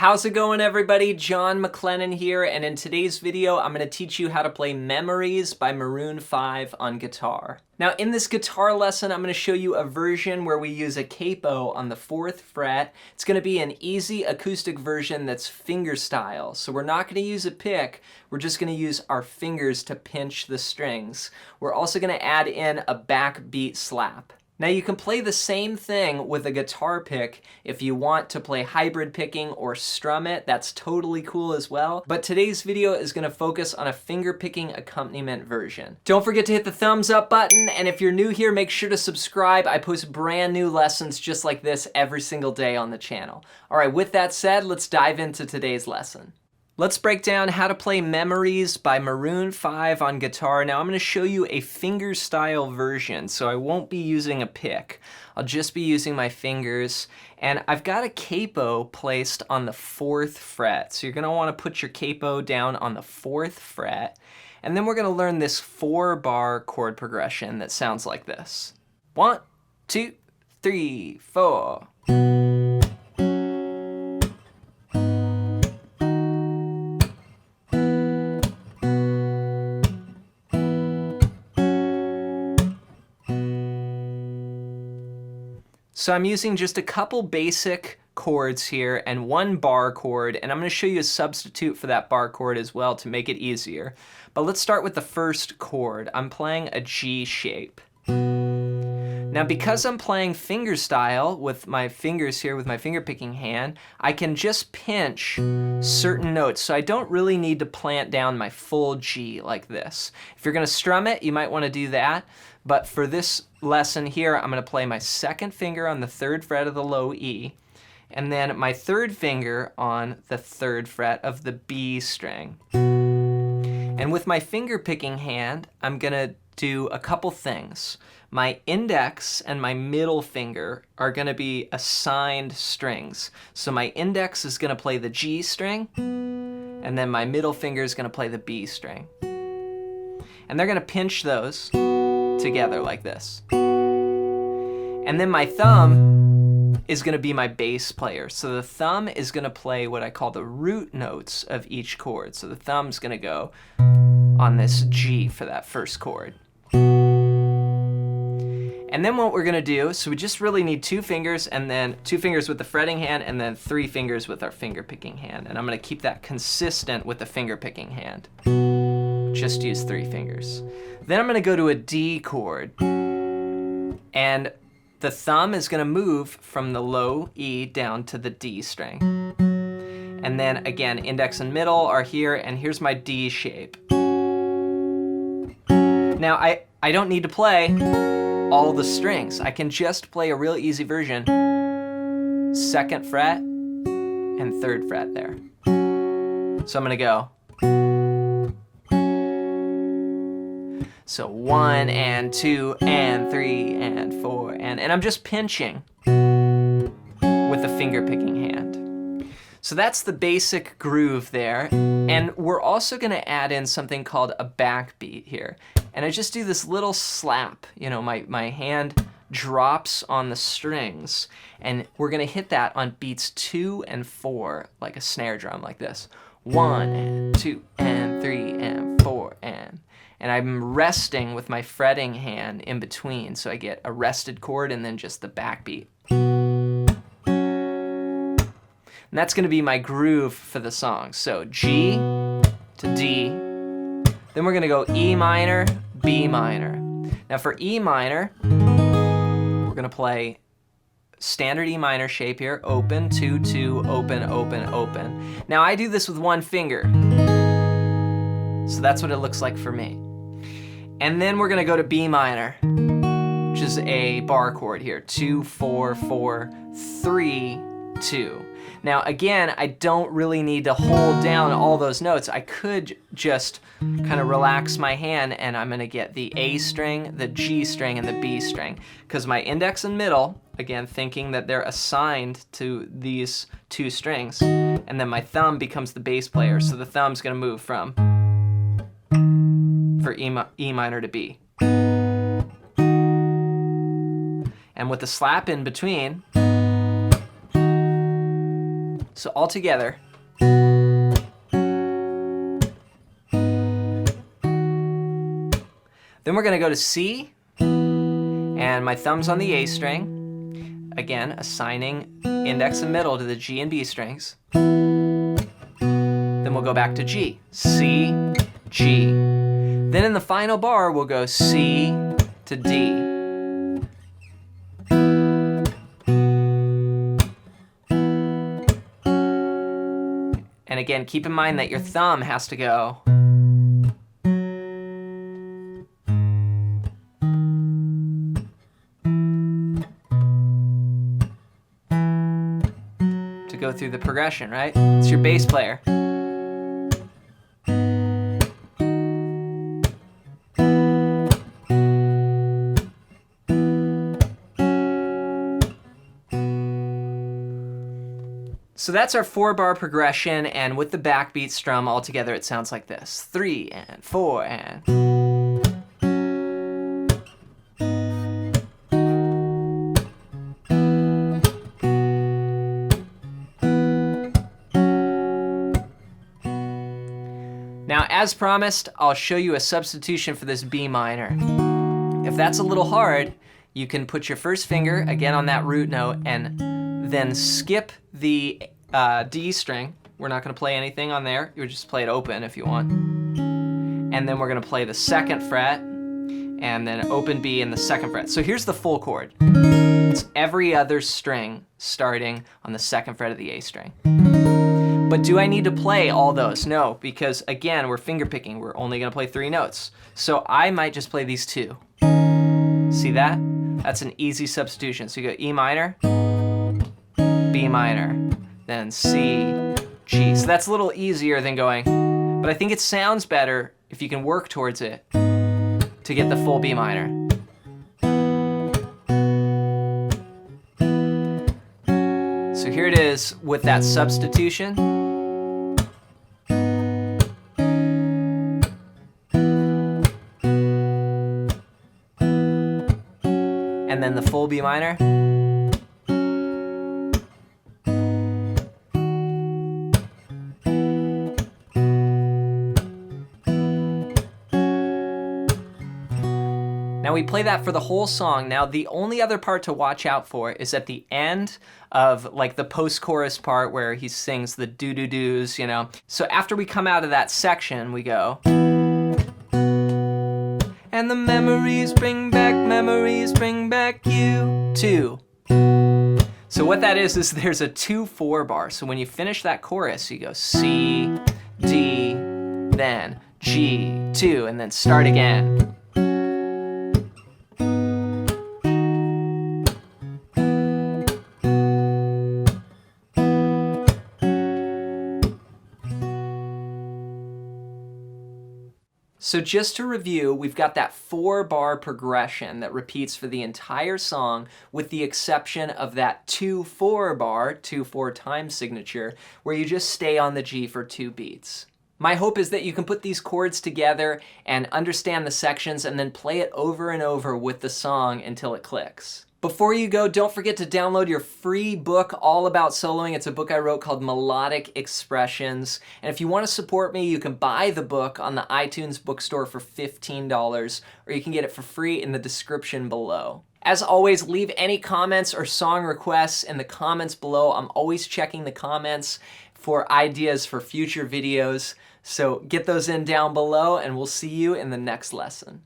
How's it going, everybody? John MacLennan here, and in today's video I'm going to teach you how to play Memories by Maroon 5 on guitar. Now in this guitar lesson I'm going to show you a version where we use a capo on the 4th fret. It's going to be an easy acoustic version that's fingerstyle, so we're not going to use a pick, we're just going to use our fingers to pinch the strings. We're also going to add in a backbeat slap. Now you can play the same thing with a guitar pick if you want to play hybrid picking or strum it. That's totally cool as well. But today's video is going to focus on a finger picking accompaniment version. Don't forget to hit the thumbs up button, and if you're new here, make sure to subscribe. I post brand new lessons just like this every single day on the channel. All right, with that said, let's dive into today's lesson. Let's break down how to play Memories by Maroon 5 on guitar. Now I'm going to show you a fingerstyle version, so I won't be using a pick. I'll just be using my fingers, and I've got a capo placed on the 4th fret. So you're going to want to put your capo down on the 4th fret, and then we're going to learn this 4-bar chord progression that sounds like this. 1, 2, 3, 4. So I'm using just a couple basic chords here and one bar chord, and I'm going to show you a substitute for that bar chord as well to make it easier. But let's start with the first chord. I'm playing a G shape. Now because I'm playing fingerstyle with my fingers here with my finger picking hand, I can just pinch certain notes. So I don't really need to plant down my full G like this. If you're going to strum it, you might want to do that. But for this lesson here, I'm going to play my 2nd finger on the 3rd fret of the low E, and then my 3rd finger on the 3rd fret of the B string. And with my finger picking hand, I'm going to do a couple things. My index and my middle finger are going to be assigned strings. So my index is going to play the G string, and then my middle finger is going to play the B string. And they're going to pinch those together like this. And then my thumb is going to be my bass player. So the thumb is going to play what I call the root notes of each chord. So the thumb's going to go on this G for that first chord. And then what we're going to do, so we just really need 2 fingers, and then 2 fingers with the fretting hand, and then 3 fingers with our finger picking hand. And I'm going to keep that consistent with the finger picking hand. Just use 3 fingers. Then I'm going to go to a D chord, and the thumb is going to move from the low E down to the D string. And then again, index and middle are here, and here's my D shape. Now I don't need to play all the strings. I can just play a real easy version. 2nd fret and 3rd fret there. So I'm going to go. So 1 and 2 and 3 and 4 and I'm just pinching with the finger picking hand. So that's the basic groove there, and we're also going to add in something called a backbeat here. And I just do this little slap, you know, my hand drops on the strings, and we're going to hit that on beats 2 and 4 like a snare drum like this. 1 and 2 and 3 and 4 and I'm resting with my fretting hand in between, so I get a rested chord and then just the backbeat. And that's going to be my groove for the song. So G to D, then we're going to go E minor, B minor. Now for E minor, we're going to play standard E minor shape here, open, 2, 2, open, open, open. Now I do this with 1 finger, so that's what it looks like for me. And then we're going to go to B minor, which is a bar chord here, 2, 4, 4, 3, 2. Now again, I don't really need to hold down all those notes. I could just kind of relax my hand, and I'm going to get the A string, the G string, and the B string. Because my index and middle, again, thinking that they're assigned to these 2 strings, and then my thumb becomes the bass player, so the thumb's going to move from for E minor to B. And with the slap in between, So all together. Then we're gonna go to C, and my thumb's on the A string. Again, assigning index and middle to the G and B strings. Then we'll go back to G, C, G. Then in the final bar, we'll go C to D. And again, keep in mind that your thumb has to go through the progression, right? It's your bass player. So that's our 4-bar progression, and with the backbeat strum all together it sounds like this. 3 and 4 and... Now, as promised, I'll show you a substitution for this B minor. If that's a little hard, you can put your first finger, again on that root note, and then skip the D string. We're not gonna play anything on there. You would just play it open if you want. And then we're gonna play the 2nd fret, and then open B in the 2nd fret. So here's the full chord. It's every other string starting on the 2nd fret of the A string. But do I need to play all those? No, because again, we're finger picking. We're only gonna play 3 notes. So I might just play these 2. See that? That's an easy substitution. So you go E minor, B minor, then C, G. So that's a little easier than going, but I think it sounds better if you can work towards it to get the full B minor. So here it is with that substitution. And then the full B minor. Now we play that for the whole song. Now the only other part to watch out for is at the end of like the post-chorus part where he sings the do-do-do's, you know. So after we come out of that section, we go. And the memories bring back you too. So what that is there's a 2-4 bar. So when you finish that chorus, you go C, D, then G, 2, and then start again. So just to review, we've got that 4-bar progression that repeats for the entire song with the exception of that 2-4 bar, 2-4 time signature, where you just stay on the G for 2 beats. My hope is that you can put these chords together and understand the sections and then play it over and over with the song until it clicks. Before you go, don't forget to download your free book all about soloing. It's a book I wrote called Melodic Expressions. And if you want to support me, you can buy the book on the iTunes bookstore for $15, or you can get it for free in the description below. As always, leave any comments or song requests in the comments below. I'm always checking the comments for ideas for future videos. So get those in down below, and we'll see you in the next lesson.